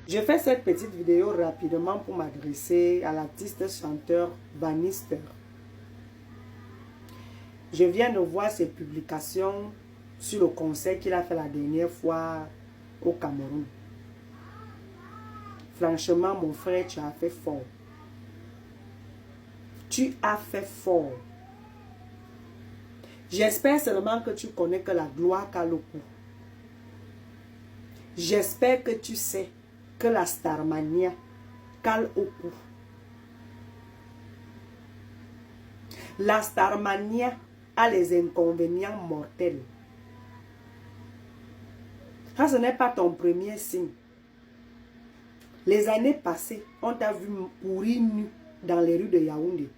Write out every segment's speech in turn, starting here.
Je fais cette petite vidéo rapidement pour m'adresser à l'artiste chanteur Bannister. Je viens de voir ses publications sur le concert qu'il a fait la dernière fois au Cameroun. Franchement, mon frère, tu as fait fort. Tu as fait fort. J'espère seulement que tu connais que la gloire cale au cou. J'espère que tu sais que la Starmania cale au cou. La Starmania a les inconvénients mortels. Ça, ce n'est pas ton premier signe. Les années passées, on t'a vu pourrir nu dans les rues de Yaoundé.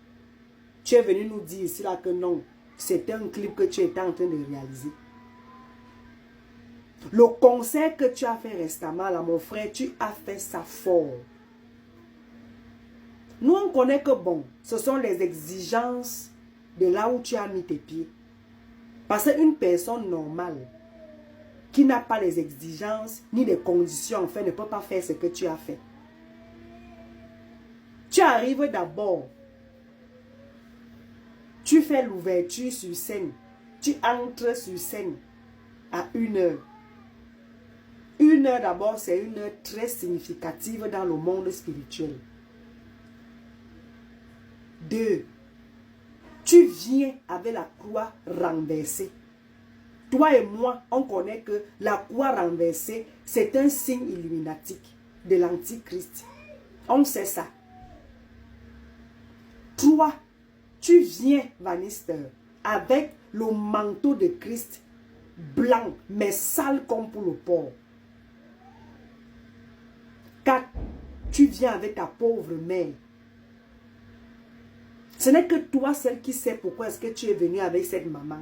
Tu es venu nous dire ici là que non, c'était un clip que tu étais en train de réaliser. Le concert que tu as fait récemment, là, mon frère, tu as fait ça fort. Nous, on connaît que bon, ce sont les exigences de là où tu as mis tes pieds. Parce qu'une personne normale qui n'a pas les exigences ni les conditions, en fait, ne peut pas faire ce que tu as fait. Tu arrives d'abord, tu fais l'ouverture sur scène, tu entres sur scène à 1h. 1h d'abord, c'est une heure très significative dans le monde spirituel. 2, tu viens avec la croix renversée. Toi et moi, on connaît que la croix renversée, c'est un signe illuminatique de l'Antichrist. On sait ça. 3, tu viens, Bannister, avec le manteau de Christ blanc, mais sale comme pour le porc. 4, tu viens avec ta pauvre mère. Ce n'est que toi, celle qui sait pourquoi est-ce que tu es venu avec cette maman.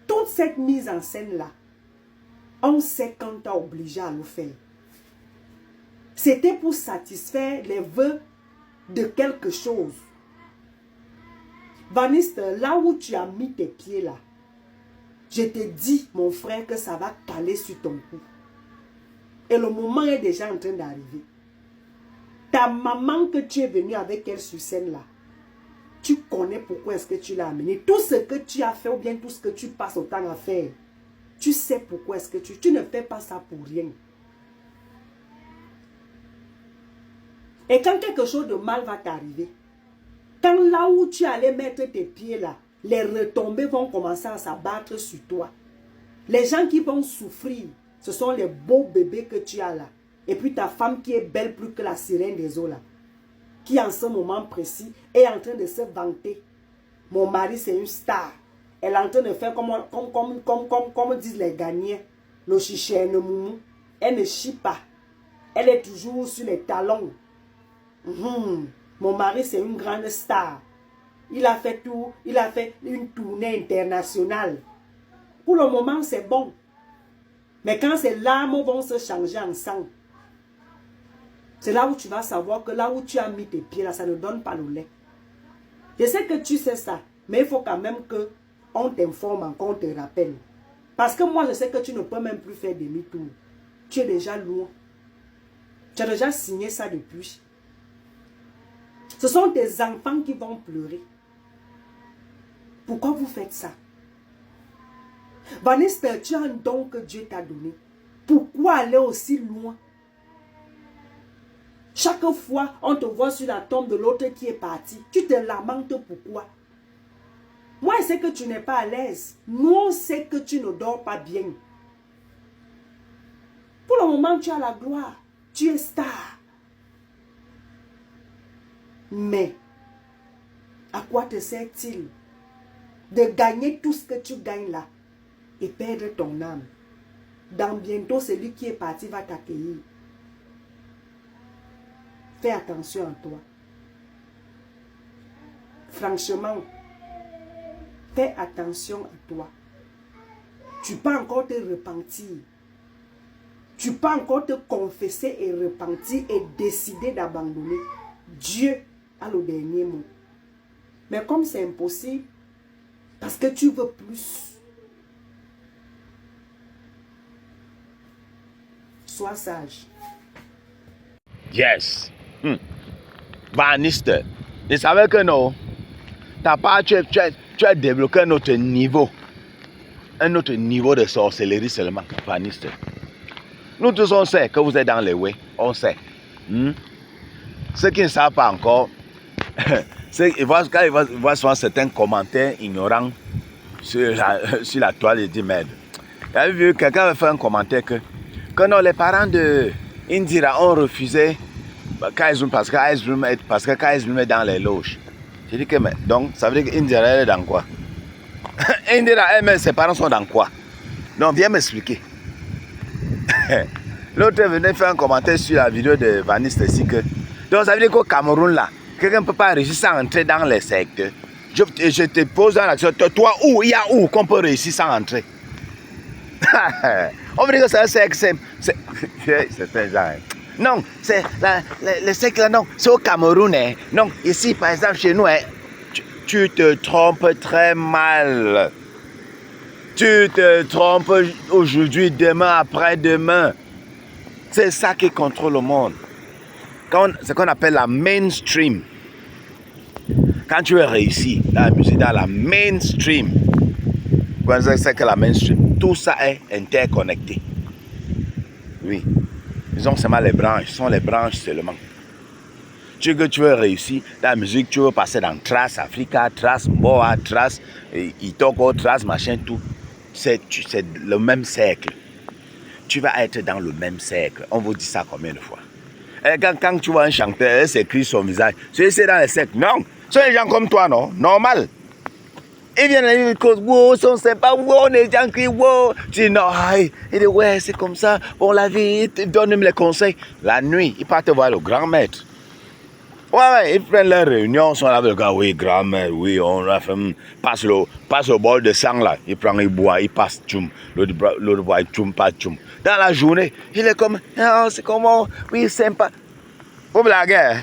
Toute cette mise en scène-là, on sait quand t'as obligé à le faire. C'était pour satisfaire les vœux de quelque chose. Bannister, là où tu as mis tes pieds là, je te dis, mon frère, que ça va caler sur ton cou. Et le moment est déjà en train d'arriver. Ta maman que tu es venu avec elle sur scène là, tu connais pourquoi est-ce que tu l'as amené. Tout ce que tu as fait ou bien tout ce que tu passes au temps à faire, tu sais pourquoi est-ce que tu ne fais pas ça pour rien. Et quand quelque chose de mal va t'arriver, quand là où tu allais mettre tes pieds là, les retombées vont commencer à s'abattre sur toi. Les gens qui vont souffrir, ce sont les beaux bébés que tu as là. Et puis ta femme qui est belle plus que la sirène des eaux là. Qui en ce moment précis est en train de se vanter. Mon mari c'est une star. Elle est en train de faire comme disent les Ghanéens. Le chiché ne moumou. Elle ne chie pas. Elle est toujours sur les talons. Mon mari c'est une grande star. Il a fait tout. Il a fait une tournée internationale. Pour le moment c'est bon. Mais quand ces larmes vont se changer en sang, c'est là où tu vas savoir que là où tu as mis tes pieds, là, ça ne donne pas le lait. Je sais que tu sais ça, mais il faut quand même qu'on t'informe encore, on te rappelle. Parce que moi, je sais que tu ne peux même plus faire demi-tour. Tu es déjà loin. Tu as déjà signé ça depuis. Ce sont tes enfants qui vont pleurer. Pourquoi vous faites ça? Bannister, tu as un don que Dieu t'a donné. Pourquoi aller aussi loin? Chaque fois, on te voit sur la tombe de l'autre qui est parti. Tu te lamentes pourquoi? Moi, je sais que tu n'es pas à l'aise. Nous, on sait que tu ne dors pas bien. Pour le moment, tu as la gloire. Tu es star. Mais, à quoi te sert-il de gagner tout ce que tu gagnes là et perdre ton âme? Dans bientôt, celui qui est parti va t'accueillir. Fais attention à toi. Franchement, fais attention à toi. Tu peux encore te repentir. Tu peux encore te confesser et repentir et décider d'abandonner. Dieu a le dernier mot. Mais comme c'est impossible, parce que tu veux plus, sois sage. Yes. Vaniste. Je savais que non. Ta part, tu as débloqué un autre niveau. Un autre niveau de sorcellerie seulement. Vaniste. Nous tous, on sait que vous êtes dans les way. On sait. Ceux qui ne savent pas encore, ils voient souvent certains commentaires ignorants sur la toile, ils disent merde. J'avais vu quelqu'un avait fait un commentaire que non, les parents de Indira ont refusé parce que Kais Bloom est dans les loges. J'ai dit que mais donc ça veut dire qu'Indira elle est dans quoi? Indira elle-même, ses parents sont dans quoi? Non, viens m'expliquer. L'autre venait faire un commentaire sur la vidéo de Vaniste ici que donc ça veut dire qu'au Cameroun là, quelqu'un ne peut pas réussir à entrer dans les sectes. Je te pose dans l'action, toi où, il y a où qu'on peut réussir sans entrer? On veut dire que c'est un secte, c'est un genre. Non, c'est le secte là, non, c'est au Cameroun. Hein. Non, ici par exemple chez nous, hein, tu te trompes très mal. Tu te trompes aujourd'hui, demain, après-demain. C'est ça qui contrôle le monde. Ce qu'on appelle la mainstream. Quand tu veux réussir dans la musique, dans la mainstream, c'est que la mainstream, tout ça est interconnecté. Oui. Ils ont seulement les branches, ce sont les branches seulement. Tu veux réussir dans la musique, tu veux passer dans Trace Africa, Trace Mboa, Trace Itoko, Trace machin, tout. C'est le même cercle. Tu vas être dans le même cercle. On vous dit ça combien de fois? Et quand tu vois un chanteur, il s'écrit son visage. C'est dans le cercle. Non, ce sont des gens comme toi, non? Normal. Ils viennent à dire que wow, sont sympas, wow, les gens crient wow. Tu dis non, il dit ouais, c'est comme ça. Bon, la vie, ils donnent même les conseils. La nuit, ils partent voir le grand maître. Ouais, ils prennent leur réunion, ils sont là avec le gars, oui, grand maître, oui, on a fait, passe le bol de sang là. Il prend, il boit, il passe tchoum. L'autre boit, tchoum, pas tchoum. Dans la journée, il est comme, oh, c'est comment, oui, sympa. Vous blaguez.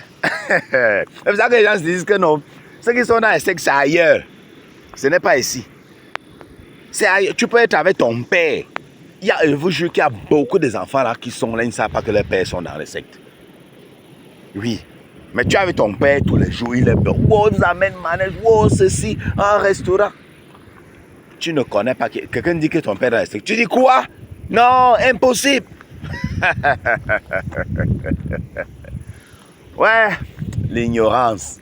C'est pour ça que les gens se disent que non. Ceux qui sont dans les sectes, c'est ailleurs. Ce n'est pas ici. C'est ailleurs. Tu peux être avec ton père. Je vous jure qu'il y a beaucoup d'enfants là qui sont là, ils ne savent pas que leurs pères sont dans les sectes. Oui. Mais tu es avec ton père tous les jours, il est bon. Wow, ils amènent manège, wow, ceci, un restaurant. Tu ne connais pas. Quelqu'un dit que ton père est dans les sectes. Tu dis quoi? Non, impossible. Ouais, l'ignorance.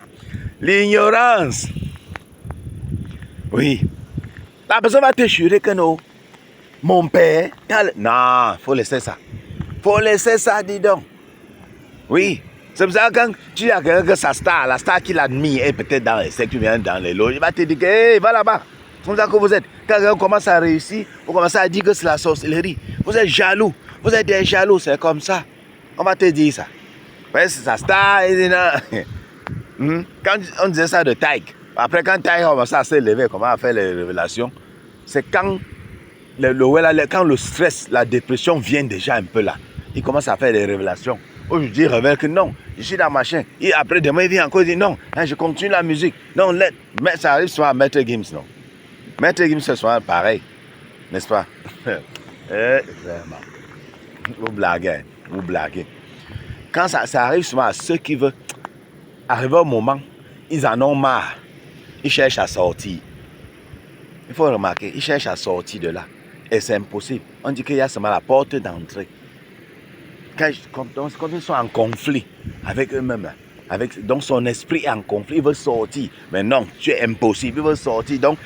L'ignorance. Oui. La personne va te jurer que non. Mon père. Non, il faut laisser ça. Il faut laisser ça, dis donc. Oui. C'est pour ça que quand tu dis à quelqu'un que sa star, la star qu'il admire est peut-être dans les sectes, tu viens dans les loges, il va te dire que hey, va là-bas. C'est comme ça que vous êtes. Quand quelqu'un commence à réussir, vous commencez à dire que c'est la sorcellerie. Vous êtes jaloux. Vous êtes des jaloux, c'est comme ça. On va te dire ça. Ouais, c'est sa star. Quand on disait ça de Taïk, après quand Taïk commence à s'élever, comment à faire les révélations, c'est quand quand le stress, la dépression vient déjà un peu là. Il commence à faire des révélations. Aujourd'hui, il révèle que non, je suis dans ma chaîne. Et après, demain, il vient encore dire non, je continue la musique. Non, mais ça arrive souvent à Maître Gims, non. Maître Gims, c'est souvent pareil, n'est-ce pas? Vraiment. Vous blaguez, vous blaguez. Quand ça arrive souvent à ceux qui veulent arriver au moment, ils en ont marre. Ils cherchent à sortir. Il faut remarquer, ils cherchent à sortir de là. Et c'est impossible. On dit qu'il y a seulement la porte d'entrée. Quand ils sont en conflit avec eux-mêmes, donc son esprit est en conflit, il veut sortir. Mais non, tu es impossible, il veut sortir. Donc,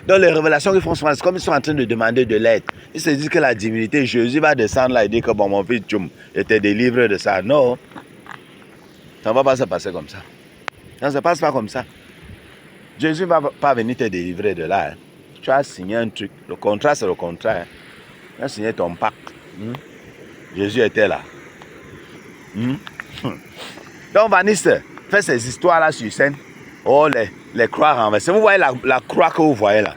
dans les révélations qu'ils font souvent, c'est comme ils sont en train de demander de l'aide. Ils se disent que la divinité, Jésus va descendre là et dire que bon, mon fils, tchoum, je t'ai délivré de ça. Non, ça ne va pas se passer comme ça. Ça ne se passe pas comme ça. Jésus ne va pas venir te délivrer de là. Hein. Tu as signé un truc. Le contrat, c'est le contrat. Hein. Tu as signé ton pacte. Jésus était là. Donc, Vaniste fait ces histoires-là sur scène. Oh, les croix renversées. Vous voyez la croix que vous voyez là.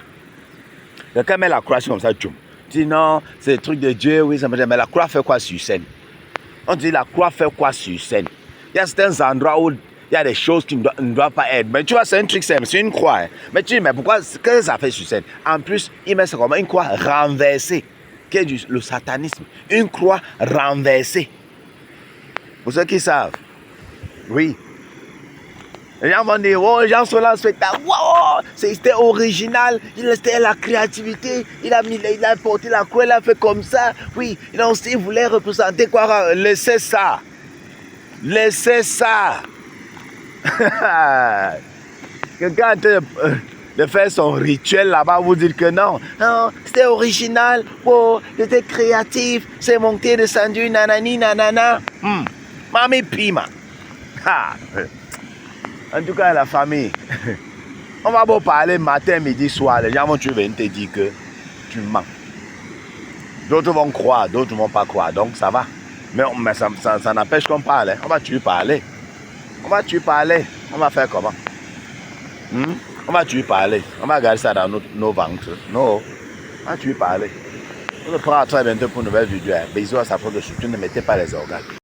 Quelqu'un met la croix comme ça. Tu dis non, c'est le truc de Dieu. Oui, ça me dit, mais la croix fait quoi sur scène? On dit la croix fait quoi sur scène? Il y a certains endroits où il y a des choses qui ne doivent pas être. Mais tu vois, c'est un truc simple, c'est une croix. Hein. Mais tu dis, mais pourquoi, qu'est-ce que ça fait sur scène? En plus, il met ça comme une croix renversée, qui est le satanisme. Une croix renversée. Pour ceux qui savent. Oui. Les gens vont dire, oh, les gens sont là au spectacle. Wow, c'était original. C'était la créativité. Il a porté la couleur, il a fait comme ça. Oui, il voulait représenter quoi? Laissez ça. Laissez ça. Quelqu'un de faire son rituel là-bas, vous dire que non. Non, c'était original. Oh, c'était créatif. C'est monté, descendu, nanani, nanana. Mami Pima. En tout cas, la famille, on va beau parler matin, midi, soir. Les gens vont venir te dire que tu mens. D'autres vont croire, d'autres ne vont pas croire. Donc, ça va. Mais ça n'empêche qu'on parle. On va tu parler. On va tu parler. On va faire comment? On va tu parler. On va garder ça dans nos ventres. Non. On va tu parler. On se prend très bientôt pour une nouvelle vidéo. Bisous à sa faute de soutien. Ne mettez pas les organes.